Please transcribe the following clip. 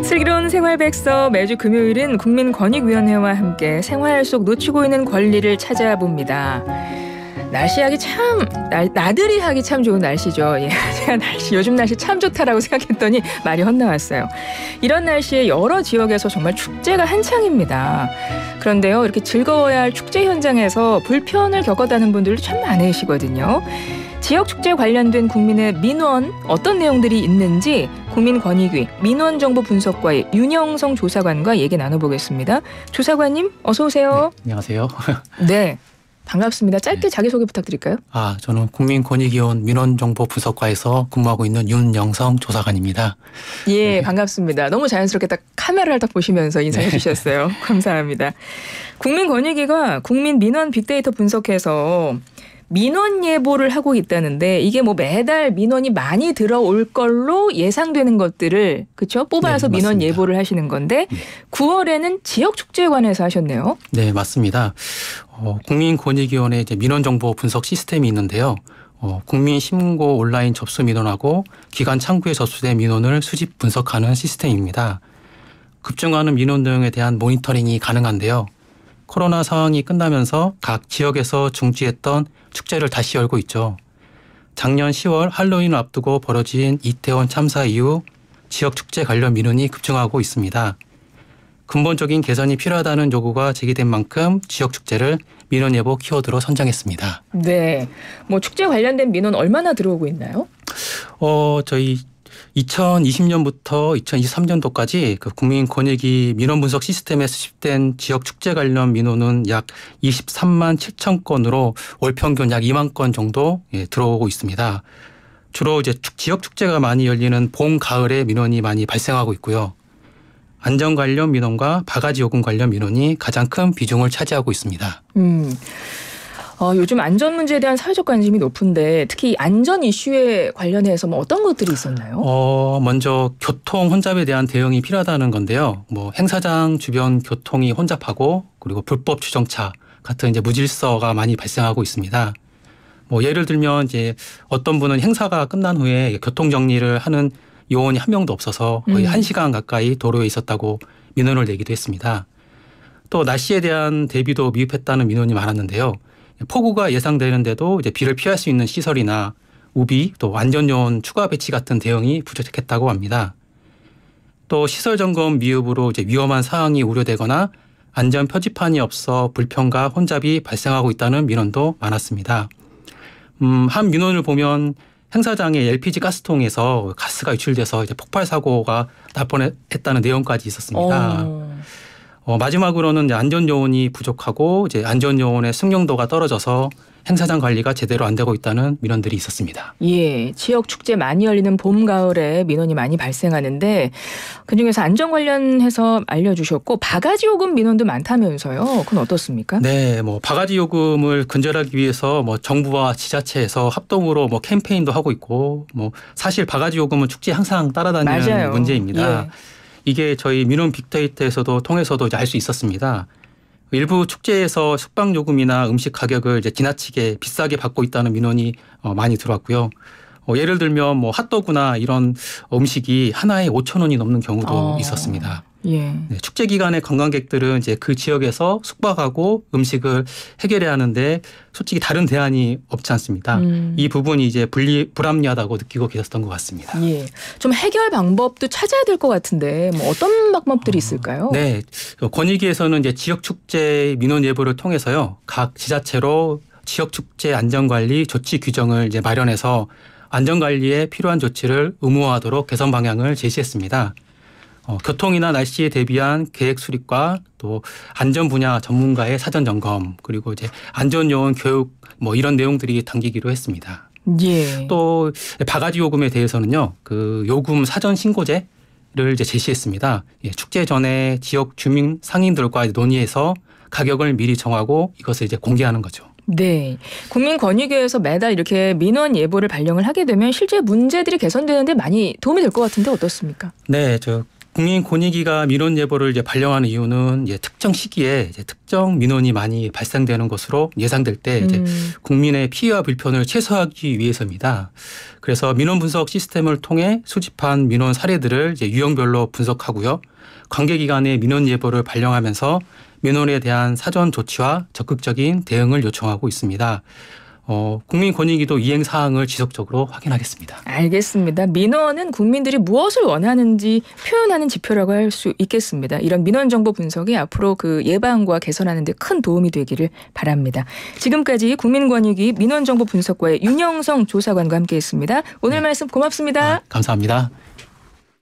슬기로운 생활백서 매주 금요일은 국민권익위원회와 함께 생활 속 놓치고 있는 권리를 찾아봅니다. 날씨하기 참 나들이 하기 참 좋은 날씨죠. 예, 제가 요즘 날씨 참 좋다라고 생각했더니 말이 헛나왔어요. 이런 날씨에 여러 지역에서 정말 축제가 한창입니다. 그런데요, 이렇게 즐거워야 할 축제 현장에서 불편을 겪었다는 분들도 참 많으시거든요. 지역 축제 관련된 국민의 민원 어떤 내용들이 있는지 국민권익위 민원정보분석과의 윤영성 조사관과 얘기 나눠보겠습니다. 조사관님 어서 오세요. 네, 안녕하세요. 네. 반갑습니다. 짧게 자기소개 부탁드릴까요? 저는 국민권익위원 민원정보분석과에서 근무하고 있는 윤영성 조사관입니다. 예, 반갑습니다. 너무 자연스럽게 딱 카메라를 딱 보시면서 인사해 주셨어요. 감사합니다. 국민권익위가 국민 민원 빅데이터 분석해서 민원 예보를 하고 있다는데 이게 뭐 매달 민원이 많이 들어올 걸로 예상되는 것들을 그렇죠? 뽑아서 네, 민원 맞습니다. 예보를 하시는 건데 9월에는 지역 축제에 관해서 하셨네요. 네, 맞습니다. 국민권익위원회 이제 민원정보 분석 시스템이 있는데요. 국민 신고 온라인 접수 민원하고 기관 창구에 접수된 민원을 수집 분석하는 시스템입니다. 급증하는 민원 내용에 대한 모니터링이 가능한데요. 코로나 상황이 끝나면서 각 지역에서 중지했던 축제를 다시 열고 있죠. 작년 10월 할로윈을 앞두고 벌어진 이태원 참사 이후 지역 축제 관련 민원이 급증하고 있습니다. 근본적인 개선이 필요하다는 요구가 제기된 만큼 지역 축제를 민원 예보 키워드로 선정했습니다. 네, 뭐 축제 관련된 민원 얼마나 들어오고 있나요? 저희 2020년부터 2023년도까지 그 국민권익위 민원 분석 시스템에 수집된 지역 축제 관련 민원은 약 23만 7천 건으로 월 평균 약 2만 건 정도 들어오고 있습니다. 주로 이제 지역 축제가 많이 열리는 봄, 가을에 민원이 많이 발생하고 있고요. 안전 관련 민원과 바가지 요금 관련 민원이 가장 큰 비중을 차지하고 있습니다. 요즘 안전 문제에 대한 사회적 관심이 높은데 특히 안전 이슈에 관련해서 뭐 어떤 것들이 있었나요? 먼저 교통 혼잡에 대한 대응이 필요하다는 건데요. 뭐 행사장 주변 교통이 혼잡하고 그리고 불법 주정차 같은 이제 무질서가 많이 발생하고 있습니다. 뭐 예를 들면 이제 어떤 분은 행사가 끝난 후에 교통 정리를 하는 요원이 한 명도 없어서 거의 1시간 가까이 도로에 있었다고 민원을 내기도 했습니다. 또 날씨에 대한 대비도 미흡했다는 민원이 많았는데요. 폭우가 예상되는데도 이제 비를 피할 수 있는 시설이나 우비 또 안전요원 추가 배치 같은 대응이 부족했다고 합니다. 또 시설 점검 미흡으로 이제 위험한 상황이 우려되거나 안전 표지판이 없어 불편과 혼잡이 발생하고 있다는 민원도 많았습니다. 한 민원을 보면 행사장에 LPG 가스통에서 가스가 유출돼서 이제 폭발 사고가 날 뻔했다는 내용까지 있었습니다. 마지막으로는 이제 안전요원이 부족하고 이제 안전요원의 숙련도가 떨어져서 행사장 관리가 제대로 안 되고 있다는 민원들이 있었습니다. 예, 지역 축제 많이 열리는 봄, 가을에 민원이 많이 발생하는데 그중에서 안전 관련해서 알려주셨고 바가지 요금 민원도 많다면서요. 그건 어떻습니까? 네, 뭐 바가지 요금을 근절하기 위해서 뭐 정부와 지자체에서 합동으로 뭐 캠페인도 하고 있고 뭐 사실 바가지 요금은 축제에 항상 따라다니는 맞아요. 문제입니다. 예. 이게 저희 민원 빅데이터에서도 통해서도 알 수 있었습니다. 일부 축제에서 숙박 요금이나 음식 가격을 이제 지나치게 비싸게 받고 있다는 민원이 많이 들어왔고요. 예를 들면 뭐 핫도그나 이런 음식이 하나에 5,000원이 넘는 경우도 있었습니다. 예. 네, 축제 기간에 관광객들은 이제 그 지역에서 숙박하고 음식을 해결해야 하는데 솔직히 다른 대안이 없지 않습니다. 이 부분이 이제 불합리하다고 느끼고 계셨던 것 같습니다. 예. 좀 해결 방법도 찾아야 될 것 같은데 뭐 어떤 방법들이 있을까요? 네, 권익위에서는 이제 지역 축제 민원 예보를 통해서요, 각 지자체로 지역 축제 안전관리 조치 규정을 이제 마련해서 안전관리에 필요한 조치를 의무화하도록 개선 방향을 제시했습니다. 교통이나 날씨에 대비한 계획 수립과 또 안전 분야 전문가의 사전 점검 그리고 이제 안전요원 교육 뭐 이런 내용들이 담기기로 했습니다. 예. 또 바가지 요금에 대해서는요, 그 요금 사전 신고제를 이제 제시했습니다. 축제 전에 지역 주민 상인들과 논의해서 가격을 미리 정하고 이것을 이제 공개하는 거죠. 네. 국민권익위에서 매달 이렇게 민원 예보를 발령을 하게 되면 실제 문제들이 개선되는데 많이 도움이 될 것 같은데 어떻습니까? 네, 국민권익위가 민원 예보를 이제 발령하는 이유는 이제 특정 시기에 이제 특정 민원이 많이 발생되는 것으로 예상될 때 이제 국민의 피해와 불편을 최소화하기 위해서입니다. 그래서 민원 분석 시스템을 통해 수집한 민원 사례들을 이제 유형별로 분석하고요. 관계기관의 민원 예보를 발령하면서 민원에 대한 사전 조치와 적극적인 대응을 요청하고 있습니다. 국민권익위도 이행 사항을 지속적으로 확인하겠습니다. 알겠습니다. 민원은 국민들이 무엇을 원하는지 표현하는 지표라고 할 수 있겠습니다. 이런 민원 정보 분석이 앞으로 그 예방과 개선하는 데 큰 도움이 되기를 바랍니다. 지금까지 국민권익위 민원 정보 분석과의 윤영성 조사관과 함께했습니다. 오늘 말씀 고맙습니다. 감사합니다.